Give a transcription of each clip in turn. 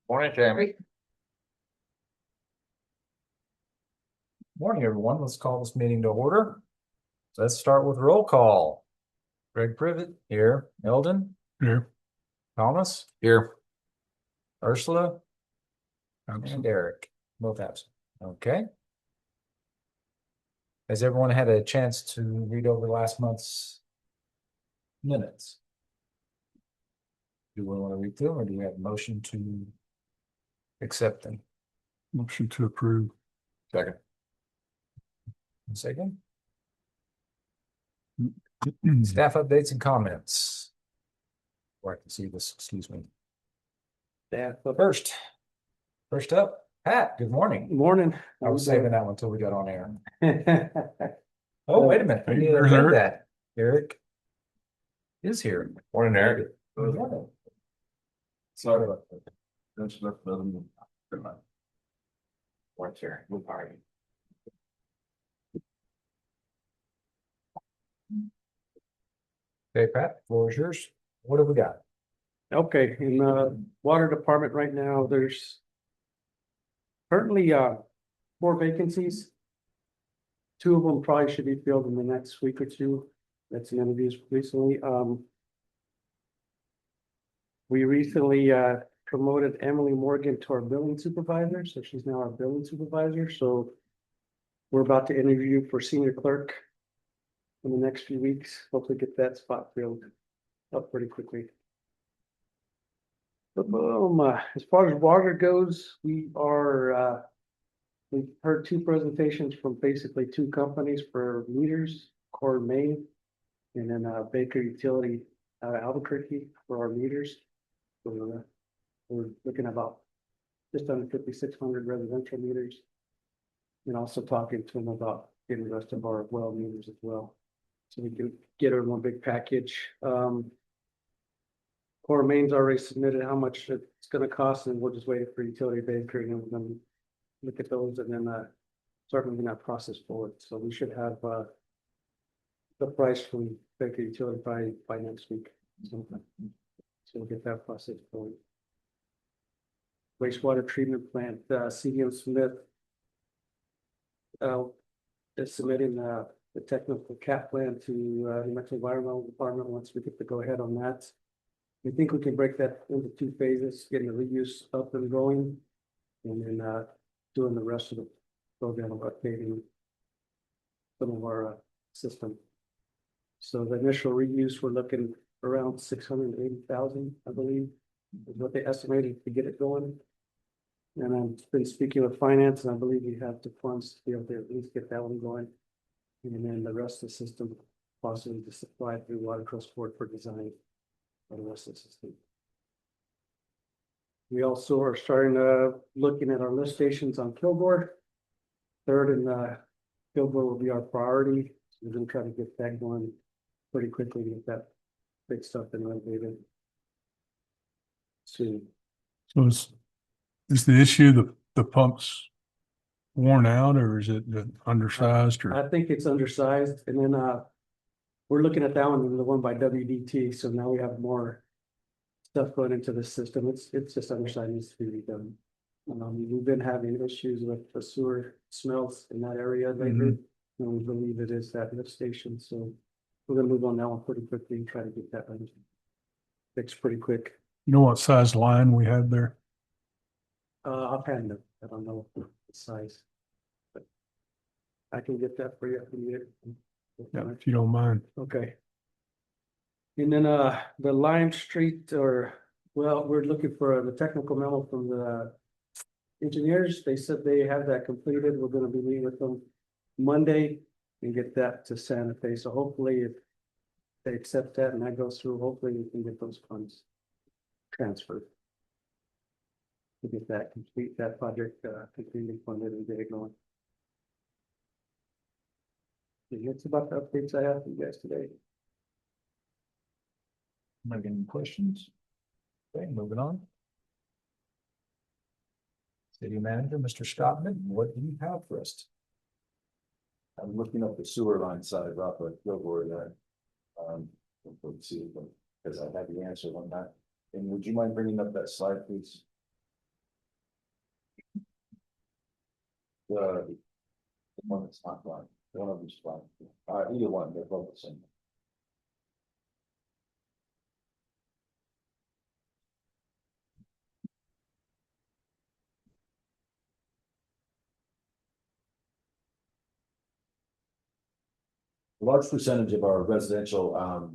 Morning, Jamie. Morning, everyone. Let's call this meeting to order. Let's start with roll call. Greg Privet here. Eldon, Here. Thomas, Here. Ursula, and Absent. Eric, both absent. Okay. Has everyone had a chance to read over last month's minutes? Do we want to read through them, or do we have a motion to accept them? Motion to approve. Second. A second. Staff updates and comments. Or I can see this, excuse me. Staff First up, Pat, good morning. Morning. I was saving that one until we got on air. that. Oh, wait a minute. We Hey, didn't there's say Eric. that. Eric is here. Morning, Eric. Good morning. Sorry about that. That's enough of them. Good night. What's here? We'll party. Okay, Pat, floor is yours. What have we got? Okay, in the water department right now, there's currently 4 vacancies. 2 of them probably should be filled in the next week or two. That's in interviews recently. We recently promoted Emily Morgan to our billing supervisor, so she's now our billing supervisor. So we're about to interview for senior clerk in the next few weeks. Hopefully get that spot filled up pretty quickly. As far as water goes, we've heard 2 presentations from basically 2 companies for meters, Core Main, and then Baker Utility out of Albuquerque for our meters. So, we're looking about just under 5,600 residential meters. And also talking to them about getting the rest of our well meters as well. So we can get her in one big package. Core Main's already submitted how much it's gonna cost, and we're just waiting for Utility Baker, and we're gonna look at those and then start moving that process forward. So we should have the price from Baker Utility by next week sometime. So we'll get that process going. Wastewater treatment plant, CDM Smith is submitting the technical cap plan to New Mexico Environmental Department once we get the go ahead on that. We think we can break that into 2 phases, getting the reuse up and going, and then doing the rest of the program of updating some of our system. So the initial reuse, we're looking around 680,000, I believe, is what they estimated to get it going. And I've been speaking with finance, and I believe we have the funds to be able to at least get that one going. And then the rest of the system possibly just supply through Watercrest Board for design for the rest of the system. We also are starting looking at our lift stations on Kilgore. 3rd and Kilgore will be our priority. So we're gonna try to get that going pretty quickly and get that big stuff and renovated soon. So is the issue the pumps worn out, or is it undersized, or? I think it's undersized, and then we're looking at that one, the one by WDT, so now we have more stuff going into the system. It's just undersized, needs to be redone. We've been having issues with the sewer smells in that area lately, and we believe it is that lift station, so we're gonna move on that one pretty quickly and try to get that one fixed pretty quick. You know what size line we had there? Offhand, I don't know the size, but I can get that for you if you need it. Yeah, if you don't mind. Okay. And then the Lime Street, we're looking for the technical memo from the engineers. They said they have that completed. We're gonna be meeting with them Monday and get that to Santa Fe. So hopefully if they accept that and that goes through, hopefully we can get those funds transferred. To get that project completely funded and get it going. And that's about the updates I have for you guys today. Any questions? Okay, moving on. City Manager, Mr. Stockman, what do you have for us? I'm looking up the sewer line size off of Kilgore there. Let's see, because I have the answer on that. And would you mind bringing up that slide, please? The one that's not blind, one of them's blind, either one, they're both the same. A large percentage of our residential,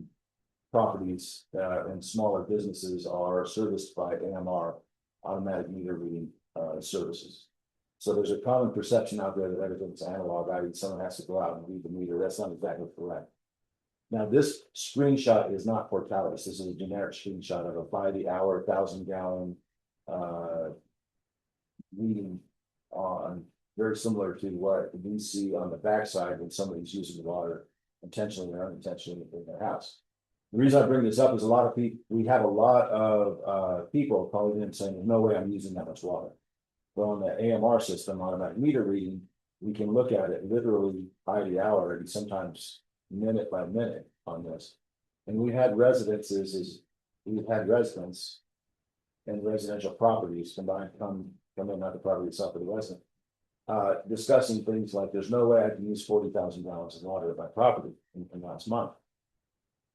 properties, and smaller businesses are serviced by AMR, automatic meter reading, services. So there's a common perception out there that everything's analog, i.e. someone has to go out and read the meter. That's not exactly correct. Now, this screenshot is not Portalis. This is a generic screenshot of a by the hour, 1,000-gallon, reading on, very similar to what we see on the backside when somebody's using water intentionally or unintentionally in their house. The reason I bring this up is a lot of people, we have a lot of people calling in saying, no way I'm using that much water. But on the AMR system, automatic meter reading, we can look at it literally by the hour and sometimes minute by minute on this. And we've had residents and residential properties combined come in, not the property itself, but the resident, discussing things like there's no way I can use 40,000 gallons of water at my property in last month.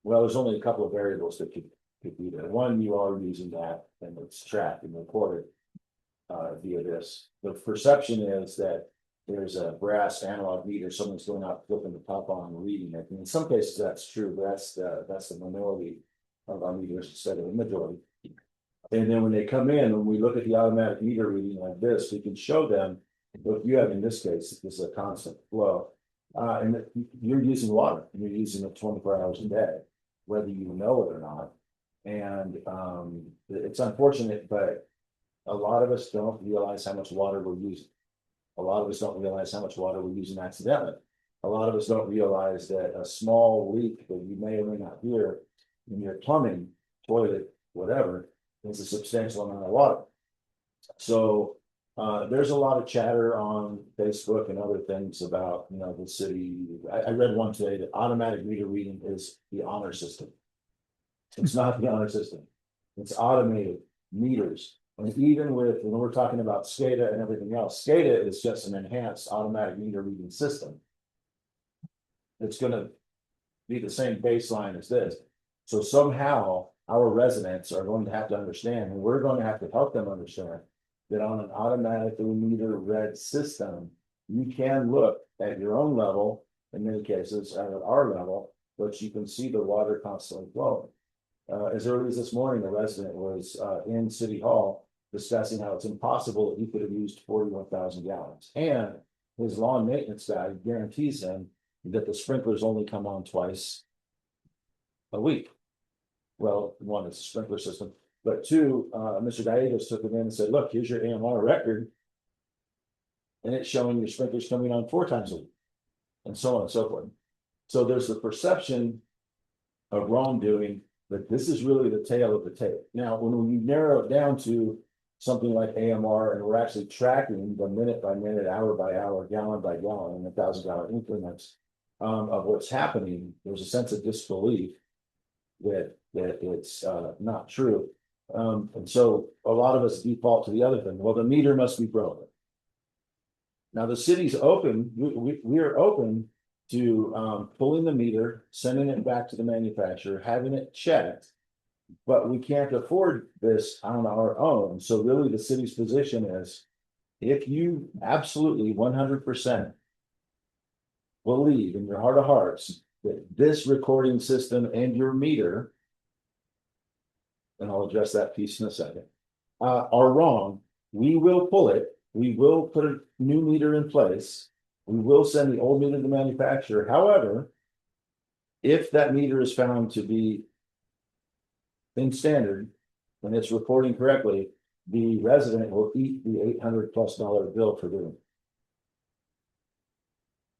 Well, there's only a couple of variables that could be there. One, you are using that and it's tracked and recorded via this. The perception is that there's a brass analog meter, someone's going out flipping the top on and reading it. And in some cases that's true, but that's the minority of our meters instead of the majority. And then when they come in, when we look at the automatic meter reading like this, we can show them, what you have in this case, this is a constant flow. And you're using water, and you're using it 24 hours a day, whether you know it or not. And it's unfortunate, but a lot of us don't realize how much water we're using. A lot of us don't realize how much water we're using accidentally. A lot of us don't realize that a small leak that you may or may not hear in your plumbing, toilet, whatever, is a substantial amount of water. So there's a lot of chatter on Facebook and other things about, the city. I read one today that automatic meter reading is the honor system. It's not the honor system. It's automated meters. And even when we're talking about SCADA and everything else, SCADA is just an enhanced automatic meter reading system. It's going to be the same baseline as this. So somehow our residents are going to have to understand, and we're going to have to help them understand, that on an automatically meter read system, you can look at your own level, in many cases at our level, but you can see the water constantly flowing. As early as this morning, a resident was in City Hall discussing how it's impossible that he could have used 41,000 gallons. And his lawn maintenance guy guarantees him that the sprinklers only come on twice a week. Well, one, it's a sprinkler system. But two, Mr. Gallegos took it in and said, look, here's your AMR record. And it's showing your sprinklers coming on 4 times a week. And so on and so forth. So there's the perception of wrongdoing, but this is really the tail of the tape. Now, when we narrow it down to something like AMR, and we're actually tracking the minute by minute, hour by hour, gallon by gallon, and 1,000-gallon increments of what's happening, there's a sense of disbelief that it's not true. And so a lot of us default to the other thing. Well, the meter must be broken. Now the city's open. We're open to pulling the meter, sending it back to the manufacturer, having it checked, but we can't afford this on our own. So really the city's position is, if you absolutely 100% believe in your heart of hearts that this recording system and your meter, and I'll address that piece in a second, are wrong, we will pull it. We will put a new meter in place. We will send the old meter to the manufacturer. However, if that meter is found to be in standard and it's recording correctly, the resident will eat the $800+ bill for doing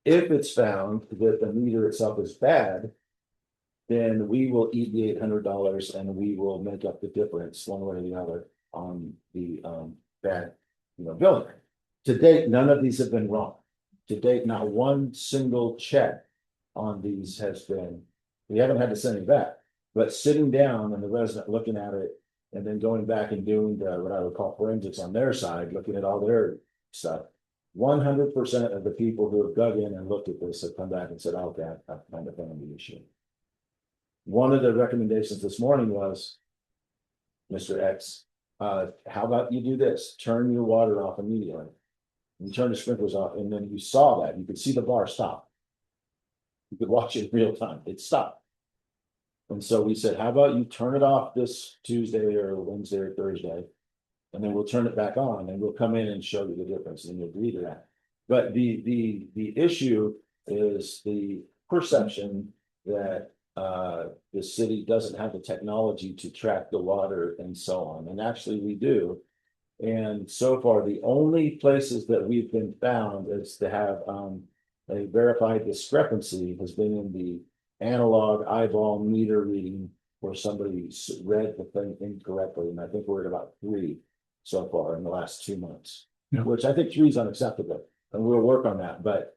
it. If it's found that the meter itself is bad, then we will eat the $800 and we will make up the difference one way or the other on the bad billing. To date, none of these have been wrong. To date, not one single check on these has been, we haven't had to send it back. But sitting down and the resident looking at it and then going back and doing what I would call forensics on their side, looking at all their stuff, 100% of the people who have dug in and looked at this have come back and said, okay, I've kind of found the issue. One of the recommendations this morning was, Mr. X, how about you do this? Turn your water off immediately. You turn the sprinklers off, and then you saw that. You could see the bar stop. You could watch it in real time. It stopped. And so we said, how about you turn it off this Tuesday or Wednesday or Thursday? And then we'll turn it back on and we'll come in and show you the difference and you'll agree to that. But the issue is the perception that the city doesn't have the technology to track the water and so on. And actually we do. And so far, the only places that we've been found is to have a verified discrepancy has been in the analog eyeball meter reading where somebody read the thing incorrectly. And I think we're at about 3 so far in the last 2 months, Yeah. which I think 3 is unacceptable. And we'll work on that. But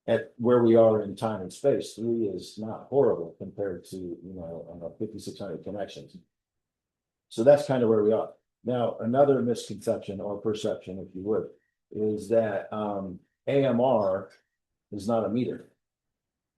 at where we are in time and space, 3 is not horrible compared to, 5,600 connections. So that's kind of where we are. Now, another misconception or perception, if you would, is that AMR is not a meter.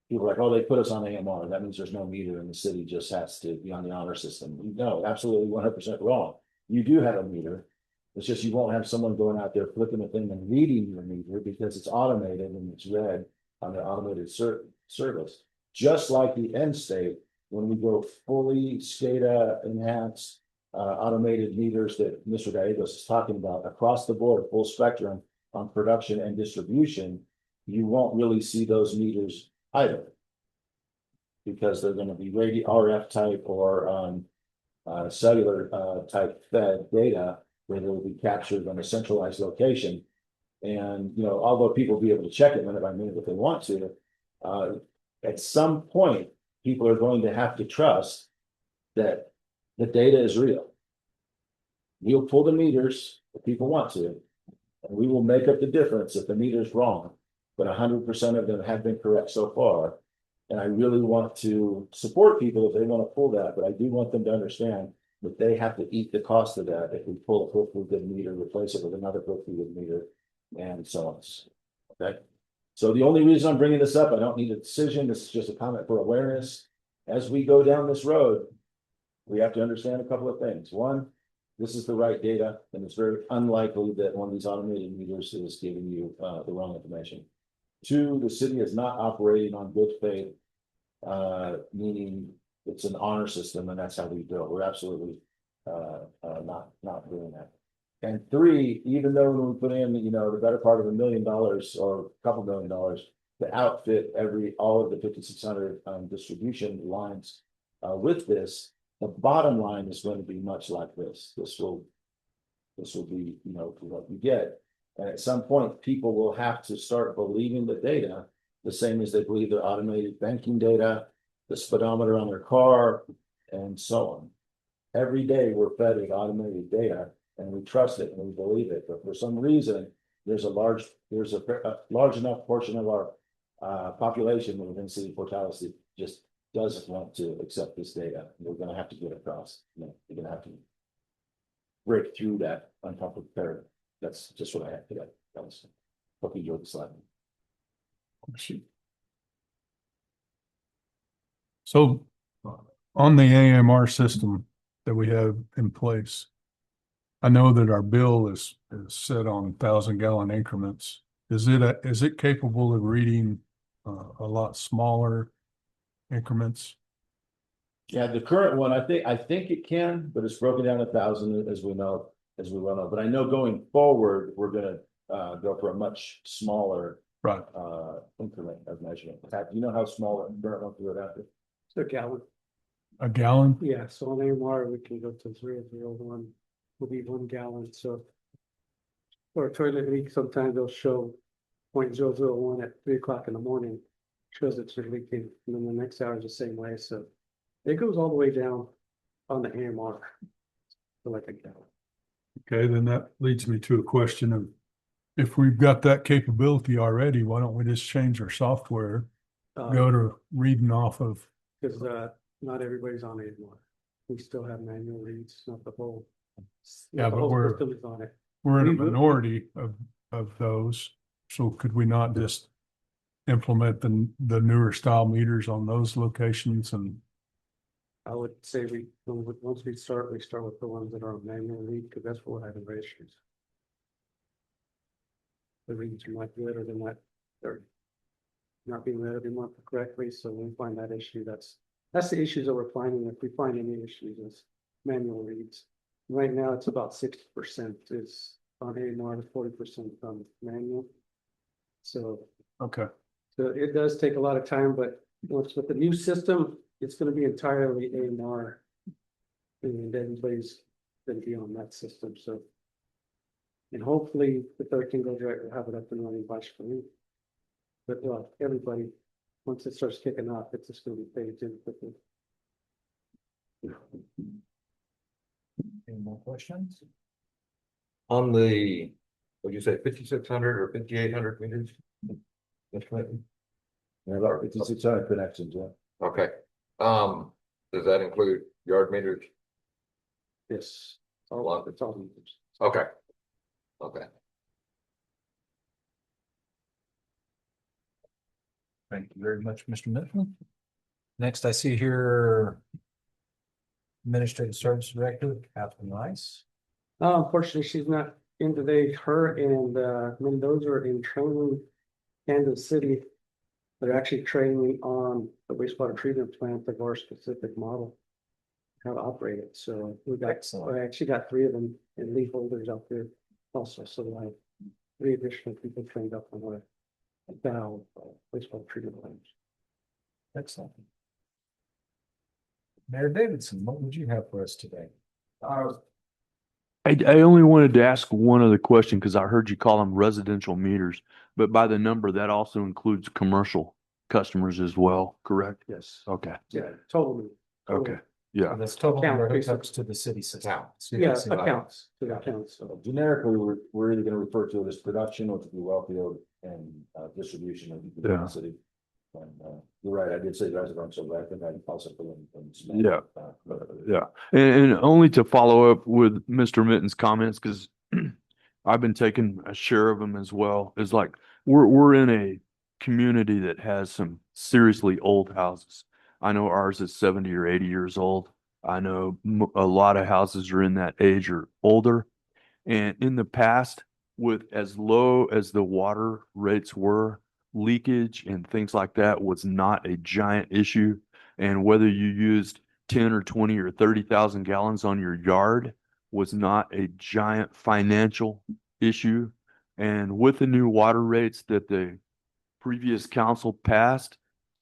People are like, oh, they put us on AMR. That means there's no meter and the city just has to be on the honor system. No, absolutely 100% wrong. You do have a meter. It's just you won't have someone going out there flipping the thing and reading your meter because it's automated and it's read on the automated service. Just like the end state, when we go fully SCADA enhanced automated meters that Mr. Gallegos is talking about across the board, full spectrum on production and distribution, you won't really see those meters either. Because they're going to be radio RF type or cellular type fed data where they will be captured on a centralized location. And, although people will be able to check it minute by minute if they want to, at some point, people are going to have to trust that the data is real. We'll pull the meters if people want to, and we will make up the difference if the meter is wrong. But 100% of them have been correct so far. And I really want to support people if they want to pull that, but I do want them to understand that they have to eat the cost of that if we pull a perfectly good meter, replace it with another perfectly good meter, and so on. Okay. So the only reason I'm bringing this up, I don't need a decision. This is just a comment for awareness. As we go down this road, we have to understand a couple of things. One, this is the right data, and it's very unlikely that one of these automated meters is giving you the wrong information. 2, the city is not operating on good faith, meaning it's an honor system, and that's how we do it. We're absolutely not doing that. And 3, even though when we put in, the better part of $1 million or a couple $1 million to outfit all of the 5,600 distribution lines with this, the bottom line is going to be much like this. This will be, what you get. And at some point, people will have to start believing the data the same as they believe their automated banking data, the speedometer on their car, and so on. Every day we're fed with automated data and we trust it and we believe it. But for some reason, there's a large enough portion of our population within City of Port Talbot that just doesn't want to accept this data. We're going to have to get across. You're going to have to break through that uncomfortable paradigm. That's just what I have today. That was hope you enjoyed the slide. So on the AMR system that we have in place, I know that our bill is set on 1,000-gallon increments. Is it capable of reading a lot smaller increments? Yeah, the current one, I think it can, but it's broken down 1,000 as we know. But I know going forward, we're going to go for a much smaller Right. increment of measurement. In fact, you know how small the current one through it after? It's a gallon. A gallon? Yeah, so on AMR, we can go to 301, will be 1 gallon, so. Or a toilet leak, sometimes they'll show 0.001 at 3 o'clock in the morning, shows it's leaking, and then the next hour is the same way, so. It goes all the way down on the AMR, to like a gallon. Okay, then that leads me to a question of, if we've got that capability already, why don't we just change our software, go to reading off of? Because not everybody's on AMR. We still have manual reads, not the whole. Yeah, not the but whole we're- system is on it. We're in a We will- minority of those. So could we not just implement the newer style meters on those locations and, I would say once we start with the ones that are on manual read, because that's what we're having issues. The reads are not good, or they're not being read every month correctly, so when we find that issue, that's the issues that we're finding. If we find any issues, is manual reads. Right now, it's about 60% is on AMR, 40% on manual. So okay, it does take a lot of time, but once with the new system, it's gonna be entirely AMR. And everybody's gonna be on that system, so. And hopefully, if everything goes right, we'll have it up and running by spring. But everybody, once it starts kicking off, it's just gonna be phased in quickly. Any more questions? On the, what'd you say, 5,600 or 5,800 meters? That's right. Yeah, about 5,600 connections, yeah. Okay, does that include yard meters? Yes. Wow. It's all meters. Okay. Okay. Thank you very much, Mr. Mifflin. Next, I see here Administrative Service Director, Catherine Rice. Unfortunately, she's not in today. Her and Mendoza are in training, Kansas City. They're actually training on the wastewater treatment plant of our specific model, how to operate it. So Excellent. I actually got 3 of them and leaf holders out there also. So I have 3 additional people trained up on our valve wastewater treatment plants. Excellent. Mayor Davidson, what would you have for us today? I only wanted to ask one other question because I heard you call them residential meters, but by the number, that also includes commercial customers as well, correct? Yes. Okay, Yeah, totally. okay, yeah. That's total Account, number basically. hookups to the city system. Yeah, City accounts, to the accounts. So generically, we're either gonna refer to it as production, which would be well field, and distribution of the Yeah. city. And you're right, I did say residential, but I think I'd also put in. Yeah. Yeah, and only to follow up with Mr. Mitten's comments, because I've been taking a share of them as well, is like, we're in a community that has some seriously old houses. I know ours is 70 or 80 years old. I know a lot of houses are in that age or older. And in the past, with as low as the water rates were, leakage and things like that was not a giant issue. And whether you used 10 or 20 or 30,000 gallons on your yard was not a giant financial issue. And with the new water rates that the previous council passed,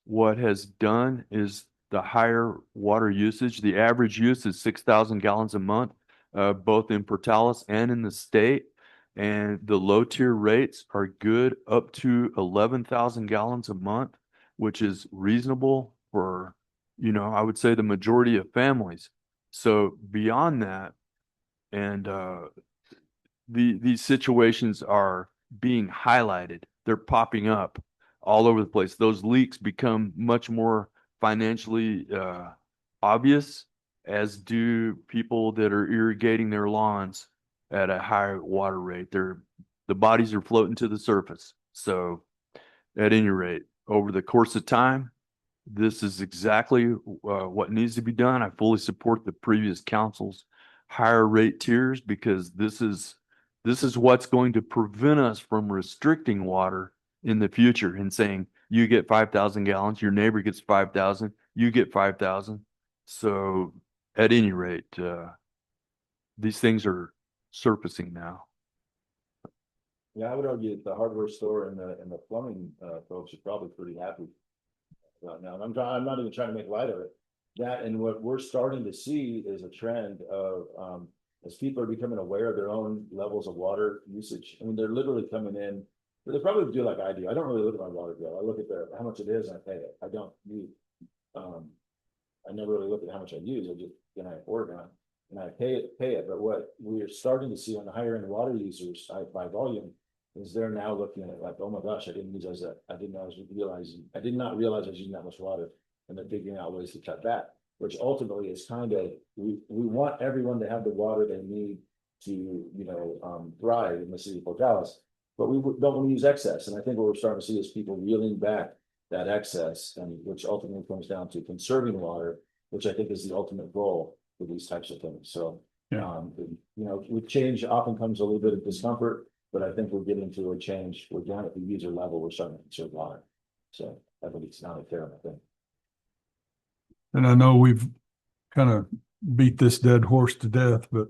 what has done is the higher water usage, the average use is 6,000 gallons a month, both in Portales and in the state. And the low tier rates are good up to 11,000 gallons a month, which is reasonable for, I would say the majority of families. So beyond that, and these situations are being highlighted. They're popping up all over the place. Those leaks become much more financially obvious, as do people that are irrigating their lawns at a higher water rate. The bodies are floating to the surface. So at any rate, over the course of time, this is exactly what needs to be done. I fully support the previous council's higher rate tiers, because this is what's going to prevent us from restricting water in the future and saying, you get 5,000 gallons, your neighbor gets 5,000, you get 5,000. So at any rate, these things are surfacing now. Yeah, I would argue that the hardware store and the plumbing folks are probably pretty happy right now. And I'm not even trying to make light of it. That, and what we're starting to see is a trend of as people are becoming aware of their own levels of water usage. I mean, they're literally coming in, but they probably do like I do. I don't really look at my water bill. I look at how much it is and I pay it. I don't use I never really look at how much I use. I just I Oregon and I pay it. But what we're starting to see on the higher end water users by volume is they're now looking at it like, oh my gosh, I didn't realize that. I did not realize I was using that much water, and they're figuring out ways to cut back. Which ultimately is kind of, we want everyone to have the water they need to, thrive in the city of Port Dallas. but we don't want to use excess. And I think what we're starting to see is people reeling back that excess, and which ultimately comes down to conserving water, which I think is the ultimate goal for these types of things. So, Yeah. you know, with change often comes a little bit of discomfort, but I think we're getting to a change. We're down at the user level. We're starting to conserve water. So I think it's not a terrible thing. And I know we've kind of beat this dead horse to death, but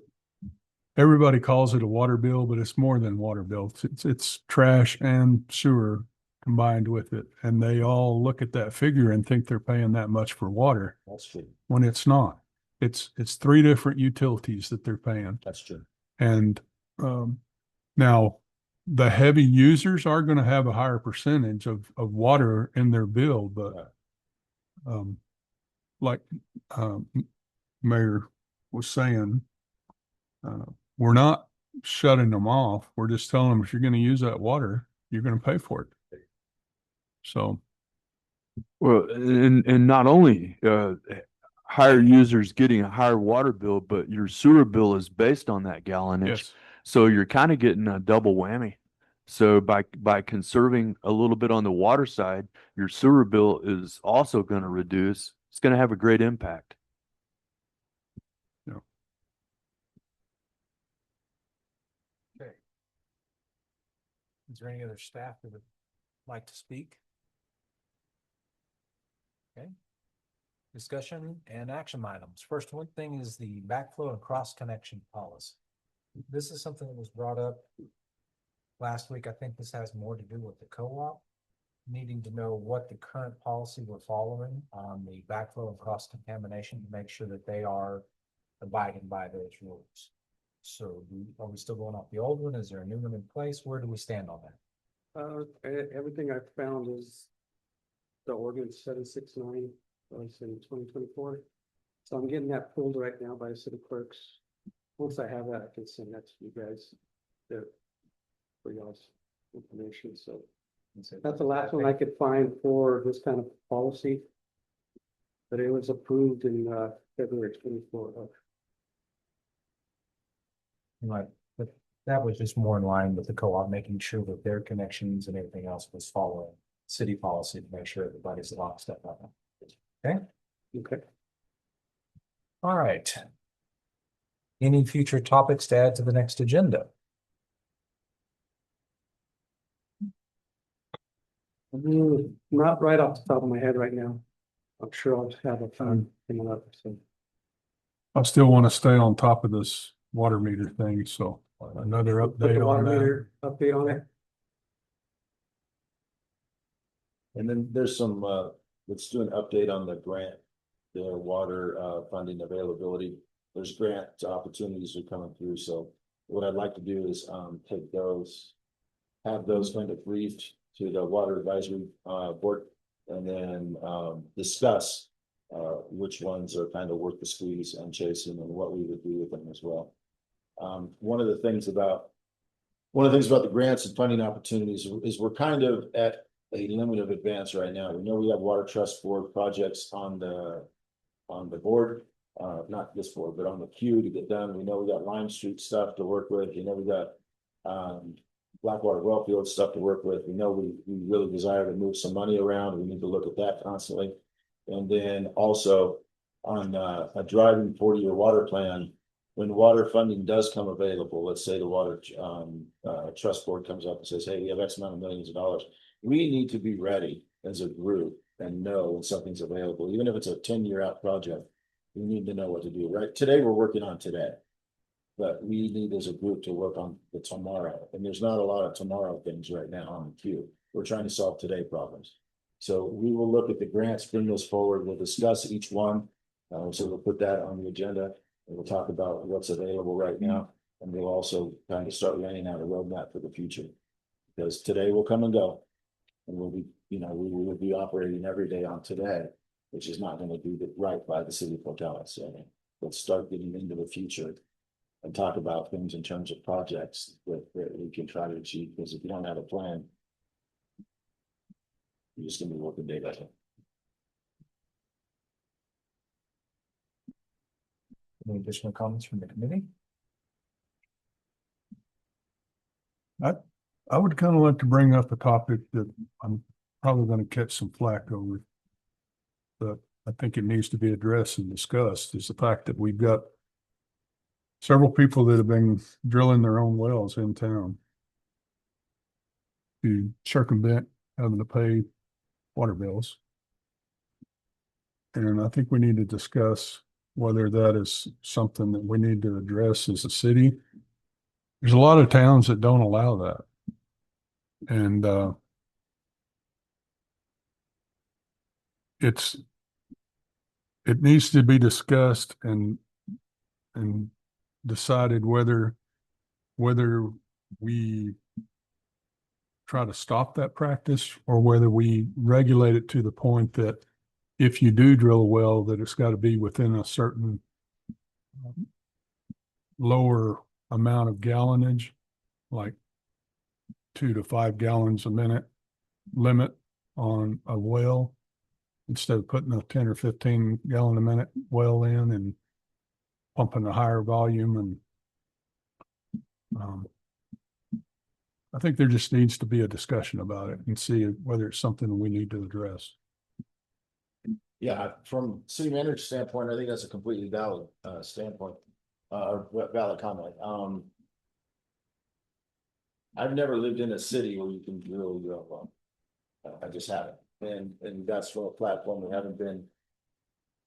everybody calls it a water bill, but it's more than water bill. It's trash and sewer combined with it. And they all look at that figure and think they're paying that much for water That's true. when it's not. It's three different utilities that they're paying. That's true. And now the heavy users are going to have a higher percentage of water in their bill, but like Mayor was saying, we're not shutting them off. We're just telling them if you're going to use that water, you're going to pay for it. So, Well, and not only higher users getting a higher water bill, but your sewer bill is based on that gallonage. yes, So you're kind of getting a double whammy. So by conserving a little bit on the water side, your sewer bill is also going to reduce. It's going to have a great impact. Okay. Is there any other staff that would like to speak? Okay. Discussion and action items. First one thing is the backflow and cross connection policy. This is something that was brought up last week. I think this has more to do with the co-op needing to know what the current policy we're following on the backflow and cross contamination to make sure that they are abiding by those rules. So are we still going off the old one? Is there a new one in place? Where do we stand on that? Everything I've found is the ordinance 769 was in 2024. So I'm getting that pulled right now by the city clerks. Once I have that, I can send that to you guys for y'all's information. So that's the last one I could find for this kind of policy. But it was approved in February 24. Right, but that was just more in line with the co-op, making sure that their connections and everything else was following city policy to make sure everybody's lockstep on it. Okay, Okay. all right. Any future topics to add to the next agenda? Not right off the top of my head right now. I'm sure I'll have a fun coming up. So I still want to stay on top of this water meter thing. So another put the update water on that. meter update on it. And then there's some, let's do an update on the grant, the water funding availability. There's grant opportunities are coming through. So what I'd like to do is take those, have those kind of briefed to the water advisory board, and then discuss which ones are kind of worth the squeeze and chasing, and what we would do with them as well. One of the things about the grants and funding opportunities is we're kind of at a limit of advance right now. We know we have water trust board projects on the board, not this board, but on the queue to get done. We know we got Lime Street stuff to work with. You know, we got Blackwater Wellfield stuff to work with. We know we really desire to move some money around. We need to look at that constantly. And then also on a driving 40-year water plan, when water funding does come available, let's say the water trust board comes up and says, hey, we have X amount of millions of dollars. We need to be ready as a group and know when something's available, even if it's a 10-year out project. We need to know what to do. Right today, we're working on today, but we need as a group to work on the tomorrow. And there's not a lot of tomorrow things right now on the queue. We're trying to solve today problems. So we will look at the grants, bring those forward. We'll discuss each one. So we'll put that on the agenda, and we'll talk about what's available right now. And we'll also kind of start laying out a roadmap for the future, because today will come and go. And we'll be, we will be operating every day on today, which is not going to do right by the city of Portales. So let's start getting into the future and talk about things in terms of projects that we can try to achieve. Because if you don't have a plan, you're just going to be working day by day. Any additional comments from the committee? I would kind of like to bring up a topic that I'm probably going to catch some flack over. But I think it needs to be addressed and discussed, is the fact that we've got several people that have been drilling their own wells in town to circumvent having to pay water bills. And I think we need to discuss whether that is something that we need to address as a city. There's a lot of towns that don't allow that. And it needs to be discussed and decided whether we try to stop that practice or whether we regulate it to the point that if you do drill a well, that it's got to be within a certain lower amount of gallonage, like 2 to 5 gallons a minute limit on a well, instead of putting a 10 or 15 gallon a minute well in and pumping a higher volume. And I think there just needs to be a discussion about it and see whether it's something we need to address. Yeah, from city manager's standpoint, I think that's a completely valid standpoint, or valid comment. I've never lived in a city where you can drill your own well. I just haven't, and that's from a platform. We haven't been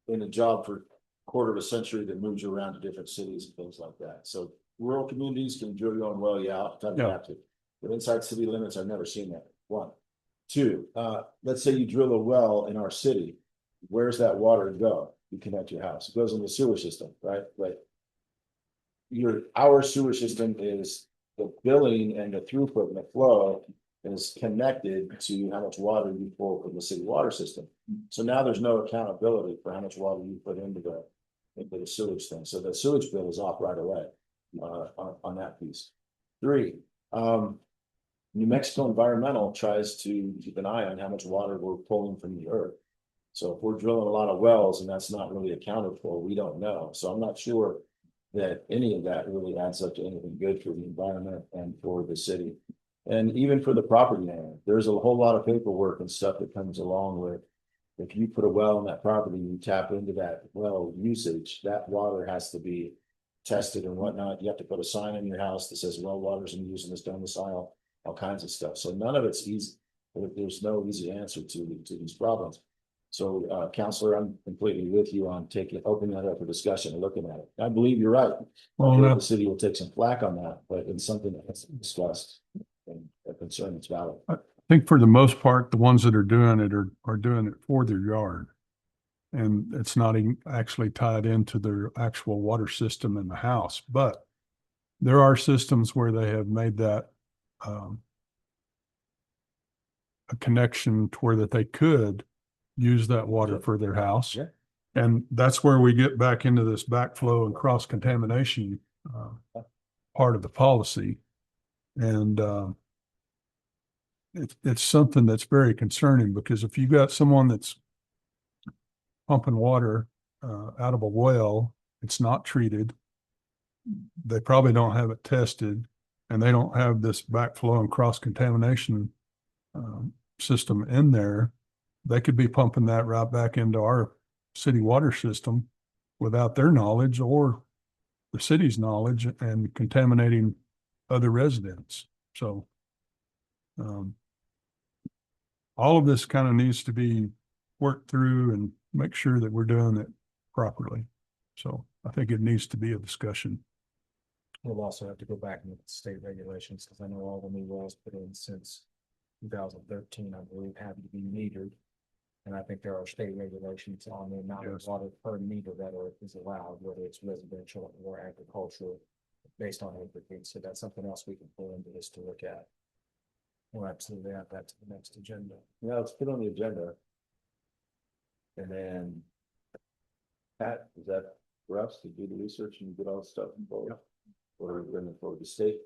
in a job for a quarter of a century that moves you around to different cities and things like that. So rural communities can drill your own well, yeah, if you have to. But inside city limits, I've never seen that. 1, 2, let's say you drill a well in our city. Where's that water go? You connect your house. It goes in the sewer system, right? Right. Our sewer system is the billing and the throughput and the flow is connected to how much water you pull from the city water system. So now there's no accountability for how much water you put into the sewage thing. So the sewage bill is off right away on that piece. 3, New Mexico Environmental tries to keep an eye on how much water we're pulling from the earth. So if we're drilling a lot of wells and that's not really accounted for, we don't know. So I'm not sure that any of that really adds up to anything good for the environment and for the city. And even for the property owner, there's a whole lot of paperwork and stuff that comes along with, if you put a well on that property, you tap into that well usage, that water has to be tested and whatnot. You have to put a sign in your house that says well water's in use in this domicile, all kinds of stuff. So none of it's easy. There's no easy answer to these problems. So, Counselor, I'm completely with you on opening that up for discussion and looking at it. I believe you're right. Well, The city will take some flack on that, but it's something that has to be discussed and a concern that's valid. I think for the most part, the ones that are doing it are doing it for their yard. And it's not even actually tied into their actual water system in the house. But there are systems where they have made that a connection to where that they could use that water for their house. Yeah. And that's where we get back into this backflow and cross contamination part of the policy. And it's something that's very concerning, because if you got someone that's pumping water out of a well, it's not treated, they probably don't have it tested, and they don't have this backflow and cross contamination system in there, they could be pumping that right back into our city water system without their knowledge or the city's knowledge, and contaminating other residents. So all of this kind of needs to be worked through and make sure that we're doing it properly. So I think it needs to be a discussion. We'll also have to go back and look at the state regulations, because I know all the new wells put in since 2013, I believe, have to be metered. And I think there are state regulations on the amount of water per meter that is allowed, whether it's residential or agricultural, based on acre. So that's something else we can pull into this to look at. We'll absolutely add that to the next agenda. Yeah, let's put on the agenda. And then, Pat, is that for us to do the research and get all the stuff involved? Or for the state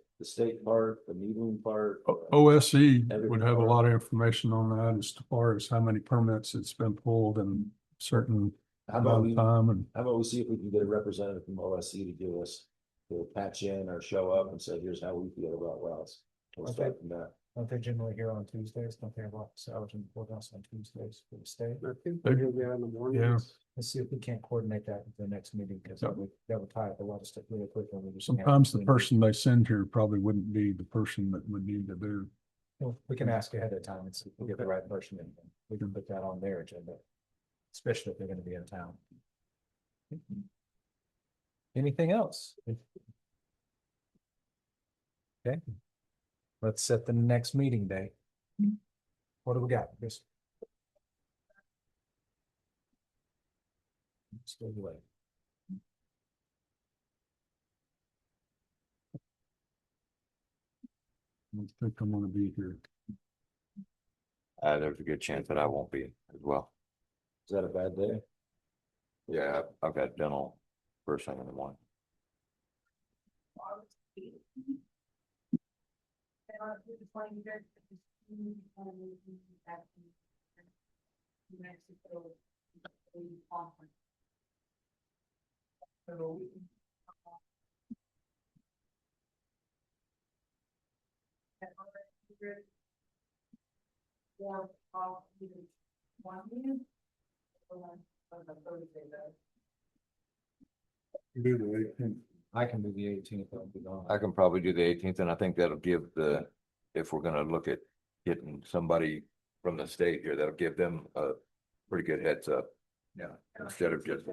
part, the metering part? OSC would have a lot of information on that as far as how many permits it's been pulled and certain How about amount of time. And how about we see if we can get a representative from OSC to give us, to patch in or show up and say, here's how we feel about wells. We'll start from that. Don't they generally hear on Tuesdays? Don't they have office hours and courthouse on Tuesdays for the state? I think they're there in the morning. Yeah. Let's see if we can't coordinate that with the next meeting, because Yeah. that would tie up a lot of stuff really quick. and we just- Sometimes the person they send here probably wouldn't be the person that would need to do. Well, we can ask ahead of time and see if we get the right person in. We can put that on their agenda. Especially if they're gonna be in town. Anything else? Okay. Let's set the next meeting date. What do we got? Just. Still away. I don't think I'm gonna be here. There's a good chance that I won't be as well. Is that a bad day? Yeah, I've got dental first thing in the morning. I can do the 18th. I'll be gone. I can probably do the 18th, and I think that'll give if we're gonna look at getting somebody from the state here, that'll give them a pretty good heads up. Yeah. Instead of just.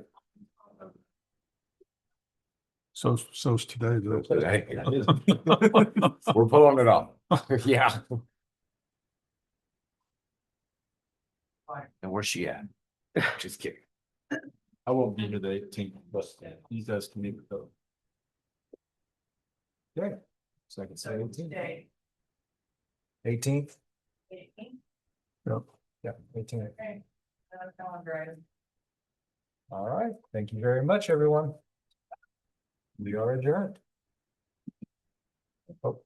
So's today though. Today. We're pulling it off. Yeah. And where's she at? Just kidding. I won't be here the 18th, but you guys can meet with them. Okay. So I can say 18th. 18th? Yep. Yeah, 18th. All right. Thank you very much, everyone. We are adjourned. Oh.